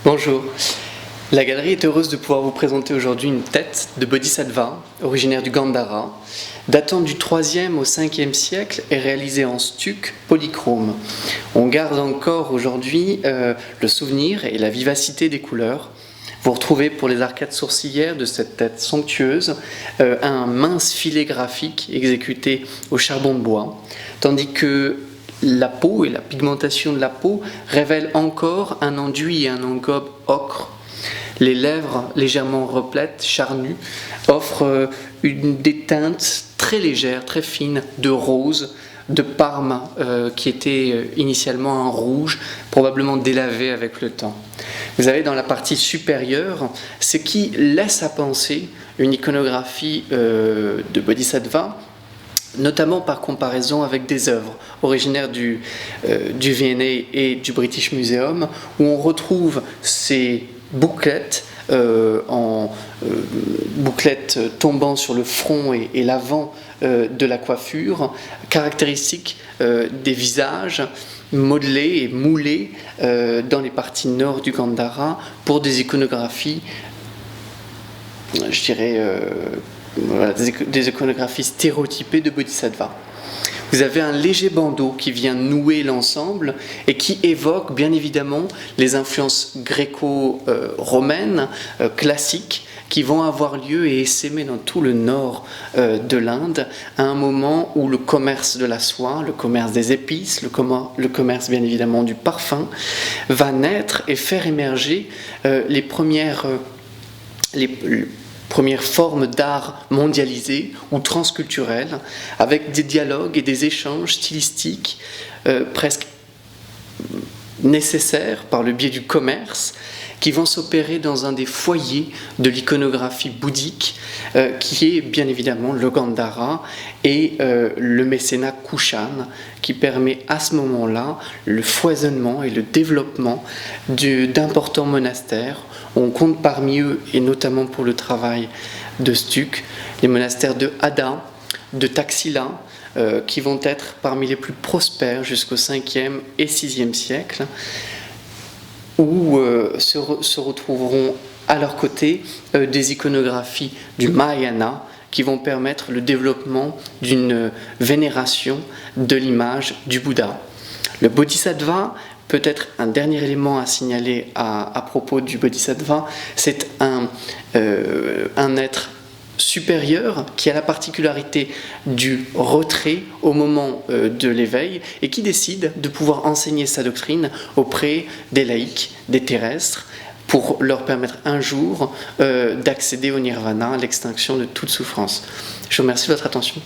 Bonjour, la galerie est heureuse de pouvoir vous présenter aujourd'hui une tête de Bodhisattva, originaire du Gandhara, datant du 3e au 5e siècle et réalisée en stuc polychrome. On garde encore aujourd'hui le souvenir et la vivacité des couleurs. Vous retrouvez pour les arcades sourcilières de cette tête somptueuse un mince filet graphique exécuté au charbon de bois, tandis que la peau et la pigmentation de la peau révèlent encore un enduit et un engobe ocre. Les lèvres légèrement replètes, charnues, offrent des teintes très légères, très fines de rose, de parme qui était initialement un rouge, probablement délavé avec le temps. Vous avez dans la partie supérieure ce qui laisse à penser une iconographie de Bodhisattva, notamment par comparaison avec des œuvres originaires du V&A et du British Museum, où on retrouve ces bouclettes bouclettes tombant sur le front et l'avant de la coiffure, caractéristiques des visages modelés et moulés dans les parties nord du Gandhara pour des iconographies, je dirais, des iconographies stéréotypées de Bodhisattva. Vous avez un léger bandeau qui vient nouer l'ensemble et qui évoque bien évidemment les influences gréco-romaines classiques qui vont avoir lieu et essaimer dans tout le nord de l'Inde à un moment où le commerce de la soie, le commerce des épices, le commerce bien évidemment du parfum va naître et faire émerger les premières formes d'art mondialisées ou transculturelles, avec des dialogues et des échanges stylistiques presque nécessaires par le biais du commerce, qui vont s'opérer dans un des foyers de l'iconographie bouddhique, qui est bien évidemment le Gandhara et le mécénat Kushan, qui permet à ce moment-là le foisonnement et le développement d'importants monastères. On compte parmi eux, et notamment pour le travail de stuc, les monastères de Hada, de Taxila, qui vont être parmi les plus prospères jusqu'au 5e et 6e siècle, où se retrouveront à leur côté des iconographies du Mahayana qui vont permettre le développement d'une vénération de l'image du Bouddha. Le Bodhisattva, peut-être un dernier élément à signaler à propos du Bodhisattva, c'est un être supérieur qui a la particularité du retrait au moment de l'éveil et qui décide de pouvoir enseigner sa doctrine auprès des laïcs, des terrestres, pour leur permettre un jour d'accéder au nirvana, à l'extinction de toute souffrance. Je vous remercie de votre attention.